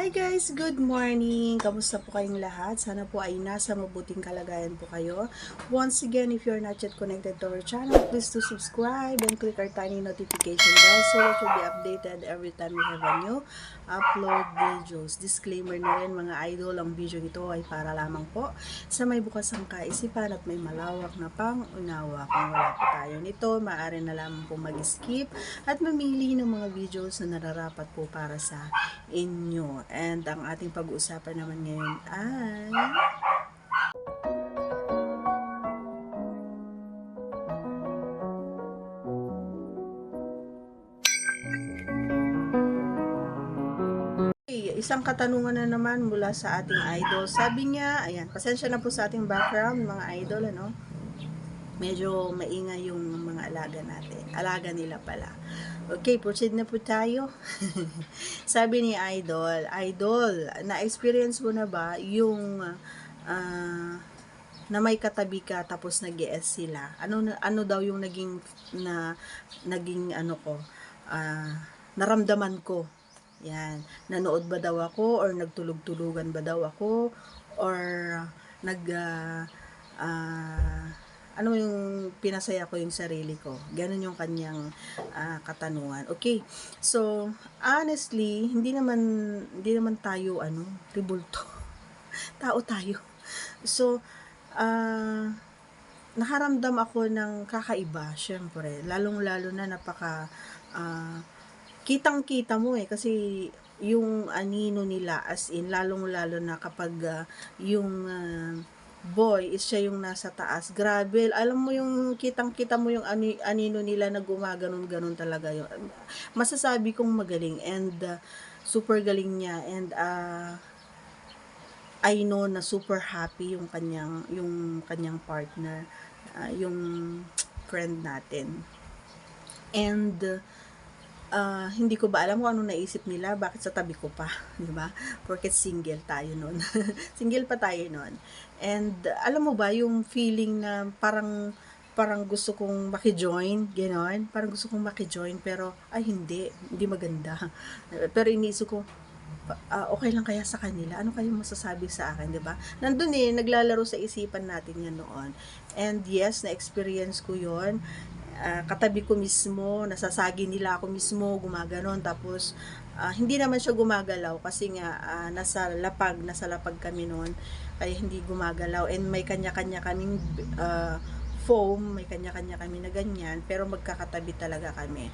Hi guys! Good morning! Kamusta po kayong lahat? Sana po ay nasa mabuting kalagayan po kayo. Once again, if you're not yet connected to our channel, please do subscribe and click our tiny notification bell so that you'll be updated every time we have a new upload videos. Disclaimer na rin mga idol, ang video ito ay para lamang po sa may bukas ang kaisipan at may malawak na pang-unawa. Kung wala po tayo nito, maaari na lamang po mag-skip at mamili ng mga videos na nararapat po para sa inyo. And ang ating pag-uusapan naman ngayon ay isang katanungan na naman mula sa ating idol. Sabi niya, ayan, pasensya na po sa ating background mga idol, ano? Medyo maingay yung mga alaga natin. Alaga nila pala. Okay, proceed na po tayo. Sabi ni Idol, na-experience mo na ba yung na may katabi ka tapos nag-ES sila? Ano daw yung naging ano ko, naramdaman ko? Yan. Nanood ba daw ako or nagtulog-tulugan ba daw ako or ano yung pinasaya ko yung sarili ko. Ganun yung kanyang katanungan. Okay. So, honestly, hindi naman tayo ribulto. Tao tayo. So, nakaramdam ako ng kakaiba, syempre. Lalong-lalo na kitang-kita mo kasi yung anino nila, as in, lalong-lalo na kapag yung boy is siya yung nasa taas. Grabe, alam mo yung kitang-kita mo yung anino nila na gumaganon-ganon talaga yun. Masasabi kong magaling and super galing niya and I know na super happy yung kanyang partner, yung friend natin. And hindi ko ba alam kung ano naisip nila, bakit sa tabi ko pa, di ba? Porque single tayo noon. Single pa tayo noon. And alam mo ba yung feeling na parang gusto kong maki-join, gano'n. Parang gusto kong maki-join pero ay hindi maganda. Pero iniisip ko, okay lang kaya sa kanila? Ano kayong masasabi sa akin, di ba? Nandun naglalaro sa isipan natin yan noon. And yes, na-experience ko yon. Katabi ko mismo, nasasagi nila ako mismo, gumaganon. Tapos, hindi naman siya gumagalaw kasi nga nasa lapag kami noon. Kaya hindi gumagalaw. And may kanya-kanya kaming foam, may kanya-kanya kami na ganyan. Pero magkakatabi talaga kami.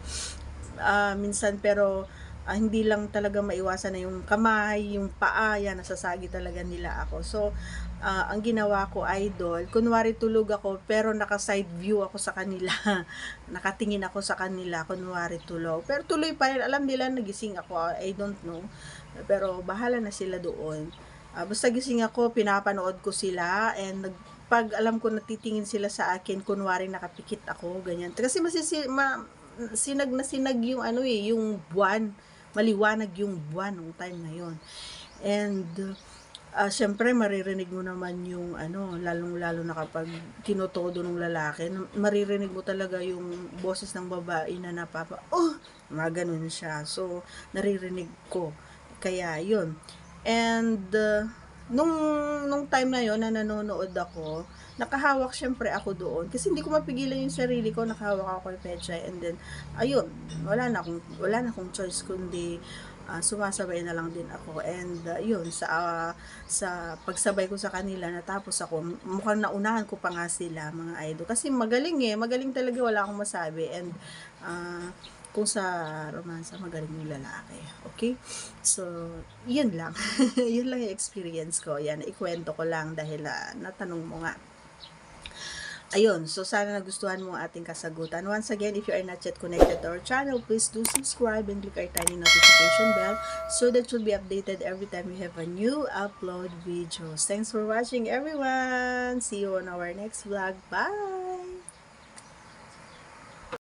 Minsan pero hindi lang talaga maiwasan na yung kamay, yung paa, yan, nasasagi talaga nila ako. So, ang ginawa ko, idol, kunwari tulog ako, pero naka-side view ako sa kanila. Nakatingin ako sa kanila, kunwari tulog. Pero tuloy pa rin, alam nila nagising ako, I don't know. Pero bahala na sila doon. Basta gising ako, pinapanood ko sila, and pag alam ko natitingin sila sa akin, kunwari nakapikit ako, ganyan. Kasi sinag na sinag yung yung buwan, maliwanag yung buwan nung time na yon. And syempre maririnig mo naman yung lalong-lalo na kapag tinotodo ng lalaki, maririnig mo talaga yung boses ng babae na mga ganun siya. So naririnig ko. Kaya yun. And nung time na yon na nanonood ako, nakahawak syempre ako doon kasi hindi ko mapigilan yung sarili ko, nakahawak ako kay Pechay, and then ayun, wala na akong choice kundi sumasabay na lang din ako. And yun, sa pagsabay ko sa kanila, natapos ako, mukhang naunahan ko pa nga sila mga idol kasi magaling talaga, wala akong masabi. And kung sa romansa, magaling yung lalaki. Okay? So, yun lang. Yun lang yung experience ko. Yan, ikwento ko lang dahil natanong mo nga. Ayun, so sana nagustuhan mo ang ating kasagutan. Once again, if you are not yet connected to our channel, please do subscribe and click our tiny notification bell so that you'll be updated every time we have a new upload videos. Thanks for watching, everyone! See you on our next vlog. Bye!